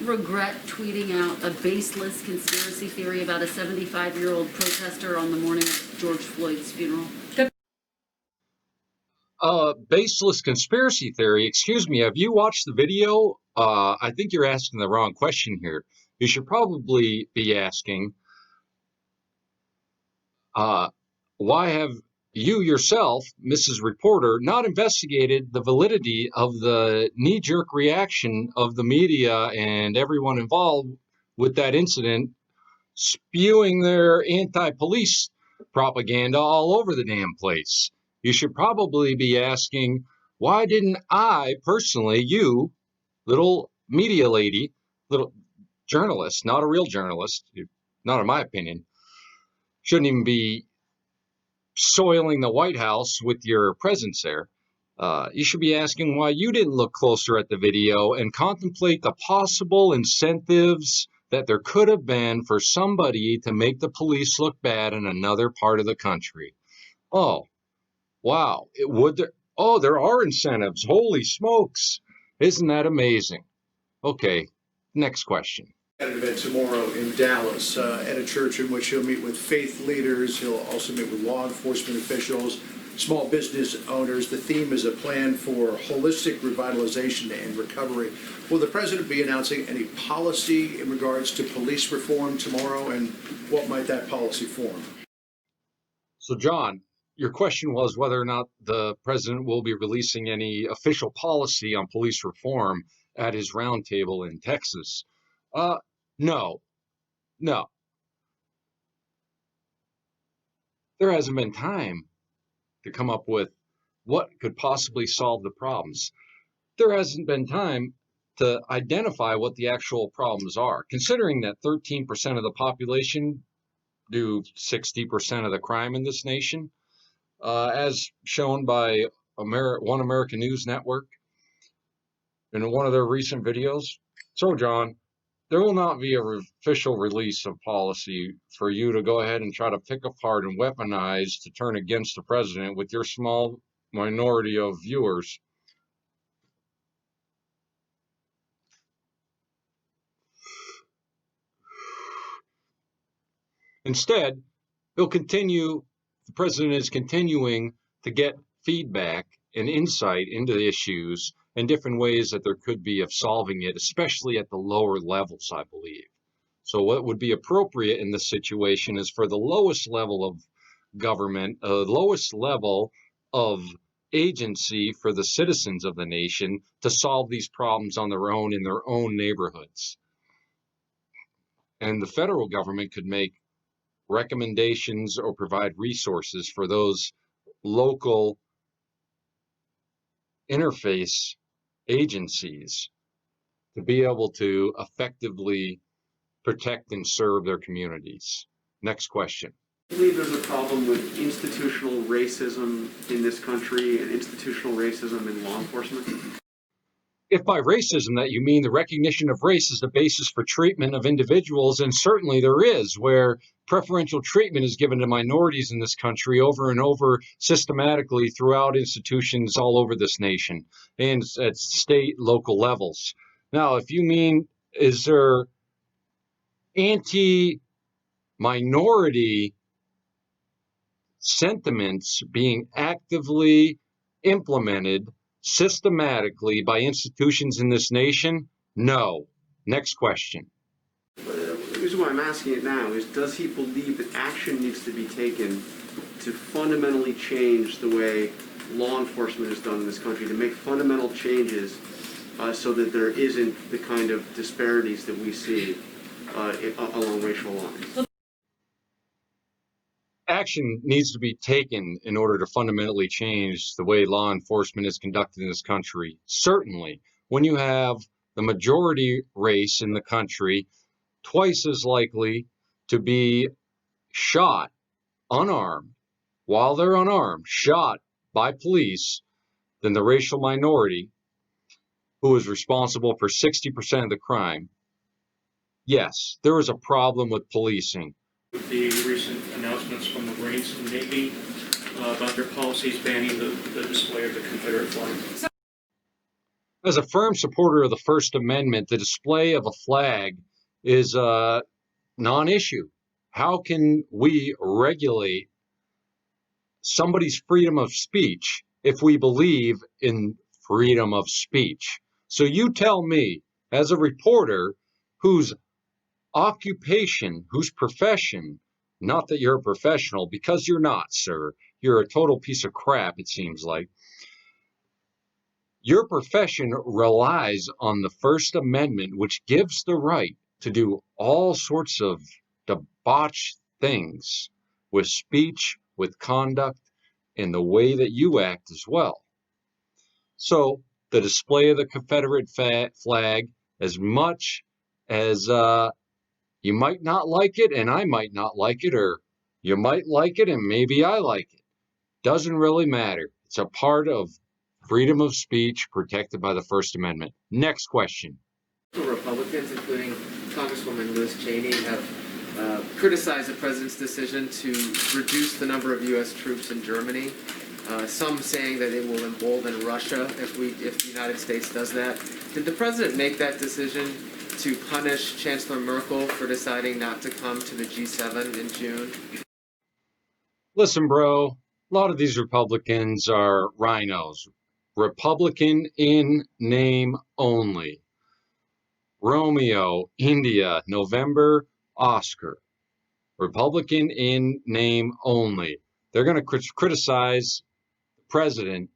regret tweeting out a baseless conspiracy theory about a 75-year-old protester on the morning of George Floyd's funeral? Baseless conspiracy theory. Excuse me, have you watched the video? I think you're asking the wrong question here. You should probably be asking, why have you yourself, Mrs. Reporter, not investigated the validity of the knee-jerk reaction of the media and everyone involved with that incident, spewing their anti-police propaganda all over the damn place? You should probably be asking, why didn't I personally, you, little media lady, little journalist, not a real journalist, not in my opinion, shouldn't even be soiling the White House with your presence there. You should be asking why you didn't look closer at the video and contemplate the possible incentives that there could have been for somebody to make the police look bad in another part of the country. Oh, wow. There are incentives. Holy smokes. Isn't that amazing? Okay, next question. At an event tomorrow in Dallas at a church in which he'll meet with faith leaders. He'll also meet with law enforcement officials, small business owners. The theme is a plan for holistic revitalization and recovery. Will the president be announcing any policy in regards to police reform tomorrow, and what might that policy form? So, John, your question was whether or not the president will be releasing any official policy on police reform at his roundtable in Texas. No. There hasn't been time to come up with what could possibly solve the problems. There hasn't been time to identify what the actual problems are, considering that 13% of the population do 60% of the crime in this nation, as shown by One American News Network in one of their recent videos. So, John, there will not be an official release of policy for you to go ahead and try to pick apart and weaponize to turn against the president with your small minority of viewers. Instead, the president is continuing to get feedback and insight into the issues and different ways that there could be of solving it, especially at the lower levels, I believe. So what would be appropriate in this situation is for the lowest level of government, lowest level of agency for the citizens of the nation to solve these problems on their own in their own neighborhoods. And the federal government could make recommendations or provide resources for those local interface agencies to be able to effectively protect and serve their communities. Next question. I believe there's a problem with institutional racism in this country and institutional racism in law enforcement. If by racism that you mean the recognition of race as the basis for treatment of individuals, and certainly there is, where preferential treatment is given to minorities in this country over and over systematically throughout institutions all over this nation and at state, local levels. Now, if you mean, is there anti-minority sentiments being actively implemented systematically by institutions in this nation? No. Next question. The reason why I'm asking it now is, does he believe that action needs to be taken to fundamentally change the way law enforcement is done in this country, to make fundamental changes so that there isn't the kind of disparities that we see along racial lines? Action needs to be taken in order to fundamentally change the way law enforcement is conducted in this country. Certainly, when you have the majority race in the country twice as likely to be shot unarmed, while they're unarmed, shot by police, than the racial minority who is responsible for 60% of the crime, yes, there is a problem with policing. With the recent announcements from the Marines and Navy about their policies banning the display of the Confederate flag. As a firm supporter of the First Amendment, the display of a flag is a non-issue. How can we regulate somebody's freedom of speech if we believe in freedom of speech? So you tell me, as a reporter whose occupation, whose profession, not that you're a professional, because you're not, sir, you're a total piece of crap, it seems like. Your profession relies on the First Amendment, which gives the right to do all sorts of debauched things with speech, with conduct, and the way that you act as well. So the display of the Confederate flag, as much as you might not like it and I might not like it, or you might like it and maybe I like it, doesn't really matter. It's a part of freedom of speech protected by the First Amendment. Next question. Republicans, including Congresswoman Liz Cheney, have criticized the president's decision to reduce the number of U.S. troops in Germany. Some saying that it will embolden Russia if the United States does that. Did the president make that decision to punish Chancellor Merkel for deciding not to come to the G7 in June? Listen, bro, a lot of these Republicans are rhinos. Republican in name only. Romeo, India, November, Oscar. Republican in name only. They're going to criticize the president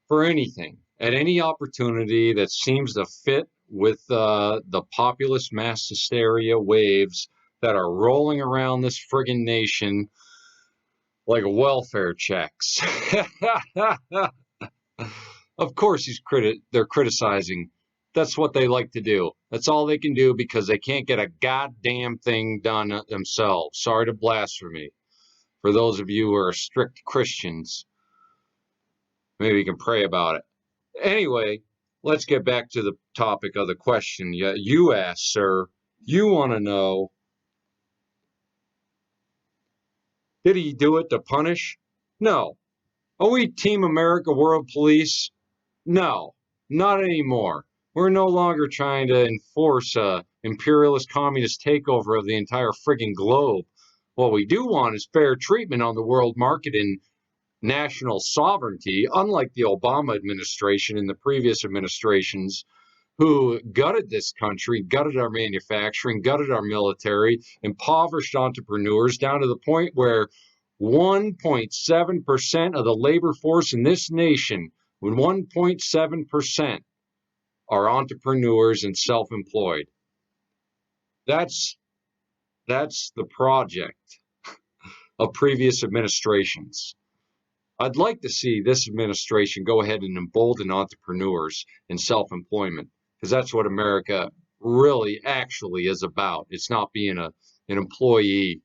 for anything, at any opportunity that seems to fit with the populist mass hysteria waves that are rolling around this friggin' nation like welfare checks. Of course they're criticizing. That's what they like to do. That's all they can do because they can't get a goddamn thing done themselves. Sorry to blasphemy. For those of you who are strict Christians, maybe you can pray about it. Anyway, let's get back to the topic of the question you asked, sir. You want to know, did he do it to punish? No. Are we Team America World Police? No, not anymore. We're no longer trying to enforce a imperialist communist takeover of the entire friggin' globe. What we do want is fair treatment on the world market and national sovereignty, unlike the Obama administration and the previous administrations who gutted this country, gutted our manufacturing, gutted our military, impoverished entrepreneurs down to the point where 1.7% of the labor force in this nation, when 1.7% are entrepreneurs and self-employed. That's the project of previous administrations. I'd like to see this administration go ahead and embolden entrepreneurs and self-employment, because that's what America really actually is about. It's not being an employee.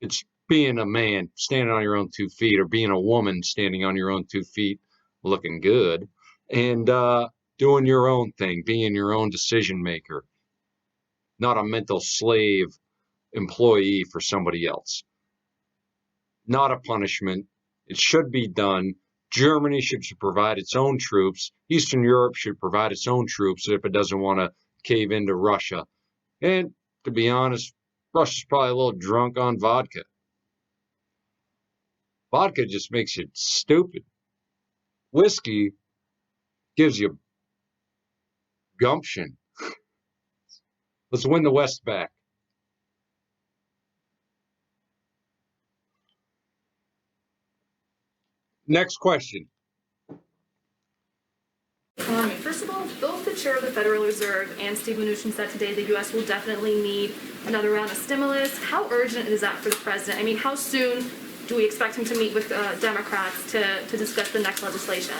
It's being a man standing on your own 2 feet, or being a woman standing on your own 2 feet, looking good, and doing your own thing, being your own decision maker, not a mental slave employee for somebody else. Not a punishment. It should be done. Germany should provide its own troops. Eastern Europe should provide its own troops if it doesn't want to cave into Russia. And to be honest, Russia's probably a little drunk on vodka. Vodka just makes you stupid. Whiskey gives you gumption. Let's win the West back. Next question. First of all, both the chair of the Federal Reserve and Steve Mnuchin said today the U.S. will definitely need another round of stimulus. How urgent is that for the president? I mean, how soon do we expect him to meet with Democrats to discuss the next legislation?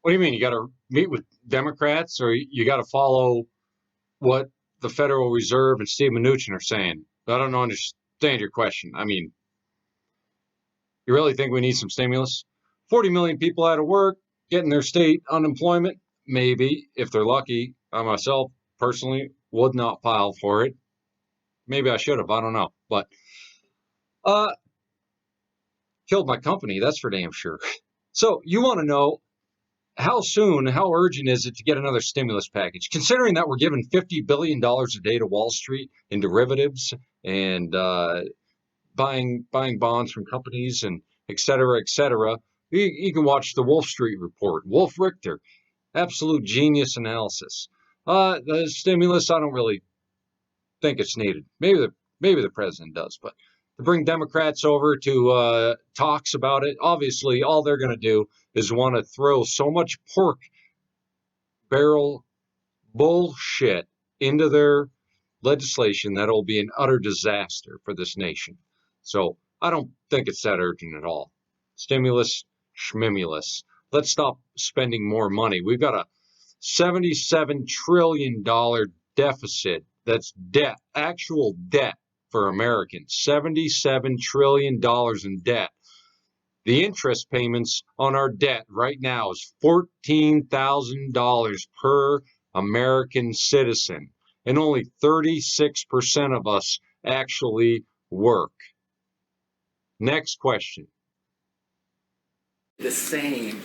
What do you mean? You got to meet with Democrats, or you got to follow what the Federal Reserve and Steve Mnuchin are saying? I don't understand your question. I mean, you really think we need some stimulus? 40 million people out of work, getting their state unemployment? Maybe, if they're lucky. I myself, personally, would not file for it. Maybe I should have, I don't know. But, killed my company, that's for damn sure. So you want to know how soon, how urgent is it to get another stimulus package, considering that we're giving $50 billion a day to Wall Street in derivatives and buying bonds from companies and et cetera, et cetera. You can watch the Wolf Street Report, Wolf Richter, absolute genius analysis. The stimulus, I don't really think it's needed. Maybe the president does, but to bring Democrats over to talks about it, obviously all they're going to do is want to throw so much pork barrel bullshit into their legislation that will be an utter disaster for this nation. So I don't think it's that urgent at all. Stimulus, schmimulus. Let's stop spending more money. We've got a $77 trillion deficit. That's debt, actual debt for Americans. $77 trillion in debt. The interest payments on our debt right now is $14,000 per American citizen, and only 36% of us actually work. Next question. The same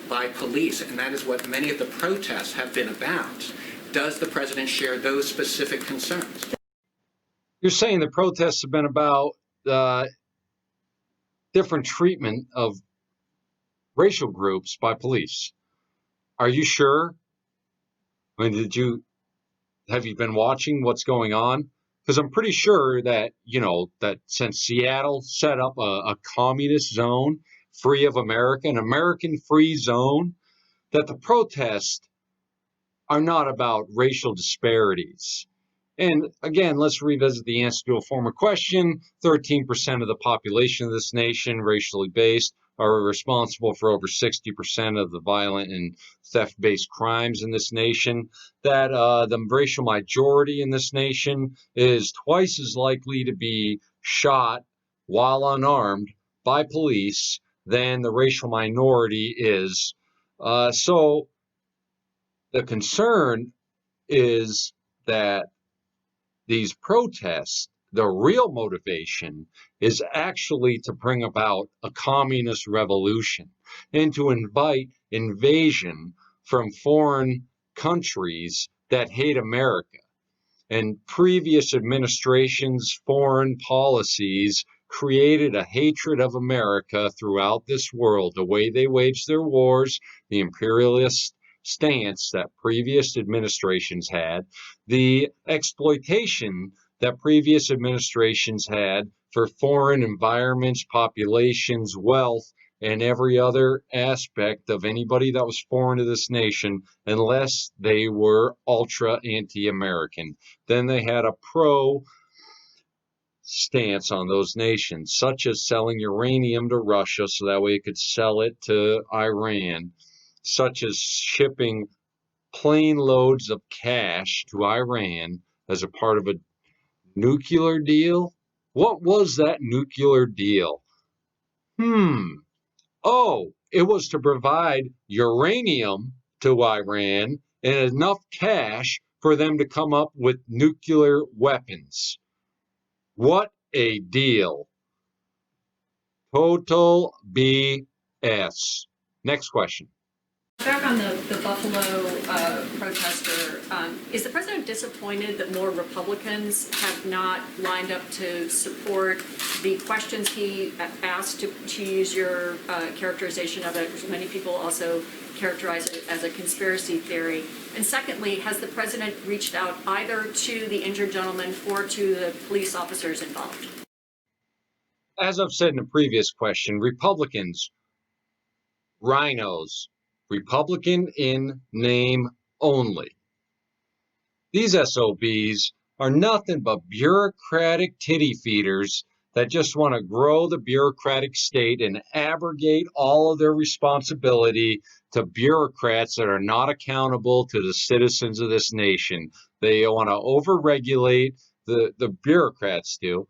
by police, and that is what many of the protests have been about. Does the president share those specific concerns? You're saying the protests have been about different treatment of racial groups by police. Are you sure? I mean, have you been watching what's going on? Because I'm pretty sure that, that since Seattle set up a communist zone free of America, an American free zone, that the protests are not about racial disparities. And again, let's revisit the answer to a former question. 13% of the population of this nation, racially based, are responsible for over 60% of the violent and theft-based crimes in this nation. That the racial majority in this nation is twice as likely to be shot while unarmed by police than the racial minority is. So the concern is that these protests, the real motivation is actually to bring about a communist revolution and to invite invasion from foreign countries that hate America. And previous administrations' foreign policies created a hatred of America throughout this world. The way they waged their wars, the imperialist stance that previous administrations had, the exploitation that previous administrations had for foreign environments, populations, wealth, and every other aspect of anybody that was foreign to this nation, unless they were ultra anti-American. Then they had a pro stance on those nations, such as selling uranium to Russia so that way it could sell it to Iran, such as shipping plane loads of cash to Iran as a part of a nuclear deal. What was that nuclear deal? Oh, it was to provide uranium to Iran and enough cash for them to come up with nuclear weapons. What a deal. Total BS. Next question. Back on the Buffalo protester, is the president disappointed that more Republicans have not lined up to support the questions he asked, to use your characterization of it? Many people also characterize it as a conspiracy theory. And secondly, has the president reached out either to the injured gentleman or to the police officers involved? As I've said in a previous question, Republicans, rhinos, Republican in name only. These SOBs are nothing but bureaucratic titty feeders that just want to grow the bureaucratic state and abrogate all of their responsibility to bureaucrats that are not accountable to the citizens of this nation. They want to overregulate, the bureaucrats do,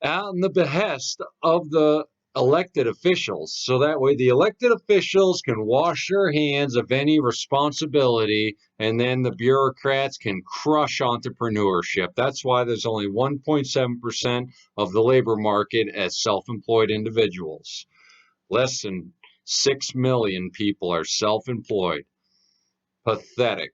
on the behest of the elected officials. So that way the elected officials can wash their hands of any responsibility, and then the bureaucrats can crush entrepreneurship. That's why there's only 1.7% of the labor market as self-employed individuals. Less than 6 million people are self-employed. Pathetic.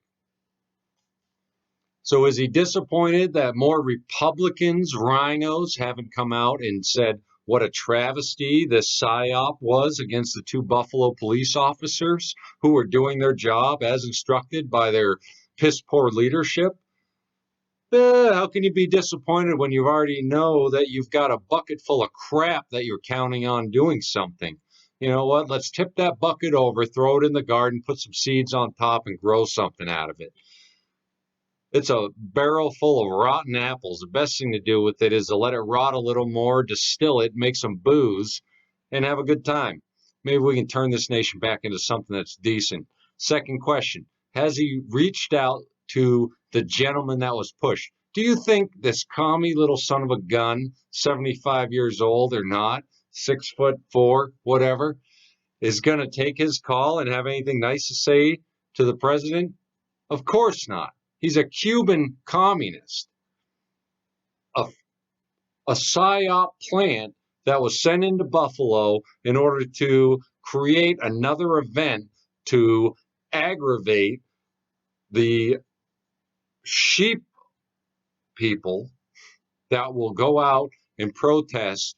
So is he disappointed that more Republicans, rhinos, haven't come out and said what a travesty this PSYOP was against the 2 Buffalo police officers who were doing their job as instructed by their piss-poor leadership? How can you be disappointed when you already know that you've got a bucket full of crap that you're counting on doing something? You know what? Let's tip that bucket over, throw it in the garden, put some seeds on top, and grow something out of it. It's a barrel full of rotten apples. The best thing to do with it is to let it rot a little more, distill it, make some booze, and have a good time. Maybe we can turn this nation back into something that's decent. Second question, has he reached out to the gentleman that was pushed? Do you think this commie little son of a gun, 75 years old or not, 6'4", whatever, is going to take his call and have anything nice to say to the president? Of course not. He's a Cuban communist, a PSYOP plant that was sent into Buffalo in order to create another event to aggravate the sheep people that will go out and protest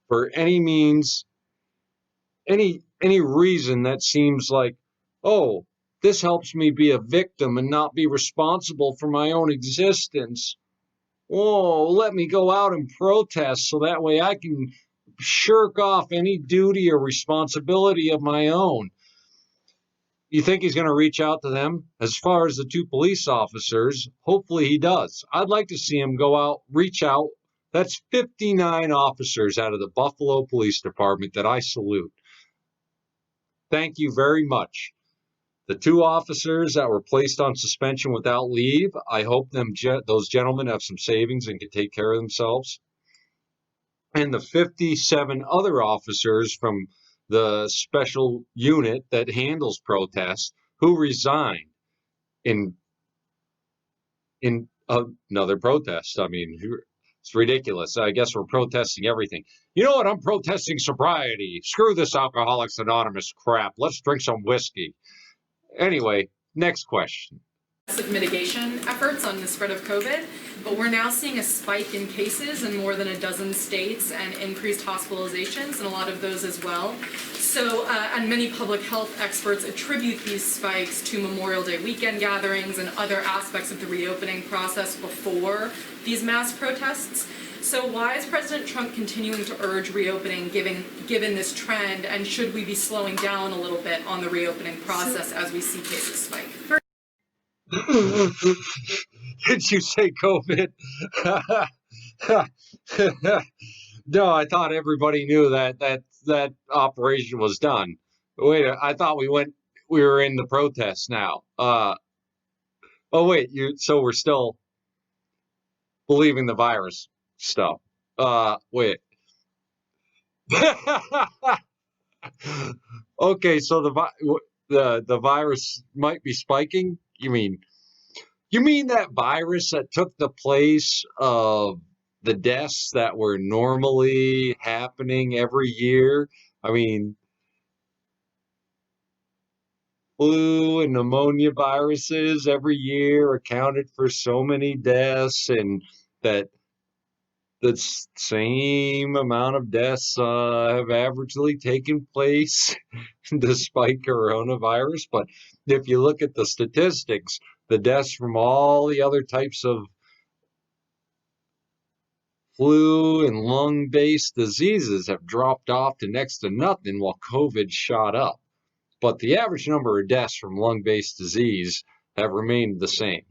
for any means, any reason that seems like, oh, this helps me be a victim and not be responsible for my own existence. Oh, let me go out and protest so that way I can shirk off any duty or responsibility of my own. You think he's going to reach out to them? As far as the 2 police officers, hopefully he does. I'd like to see him go out, reach out. That's 59 officers out of the Buffalo Police Department that I salute. Thank you very much. The 2 officers that were placed on suspension without leave, I hope those gentlemen have some savings and can take care of themselves. And the 57 other officers from the special unit that handles protests who resigned in another protest. I mean, it's ridiculous. I guess we're protesting everything. You know what? I'm protesting sobriety. Screw this Alcoholics Anonymous crap. Let's drink some whiskey. Anyway, next question. Mitigation efforts on the spread of COVID, but we're now seeing a spike in cases in more than a dozen states and increased hospitalizations in a lot of those as well. So, and many public health experts attribute these spikes to Memorial Day weekend gatherings and other aspects of the reopening process before these mass protests. So why is President Trump continuing to urge reopening given this trend, and should we be slowing down a little bit on the reopening process as we see cases spike? Did you say COVID? No, I thought everybody knew that operation was done. Wait, I thought we were in the protest now. Oh wait, so we're still believing the virus stuff. Wait. Okay, so the virus might be spiking? You mean that virus that took the place of the deaths that were normally happening every year? I mean, flu and pneumonia viruses every year accounted for so many deaths, and that the same amount of deaths have averagely taken place despite coronavirus. But if you look at the statistics, the deaths from all the other types of flu and lung-based diseases have dropped off to next to nothing while COVID shot up. But the average number of deaths from lung-based disease have remained the same.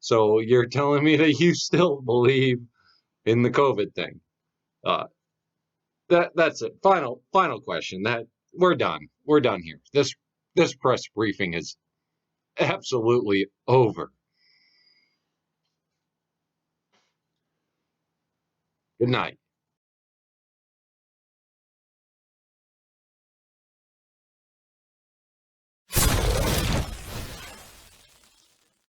So you're telling me that you still believe in the COVID thing? That's it. Final question. That we're done. We're done here. This press briefing is absolutely over. Good night.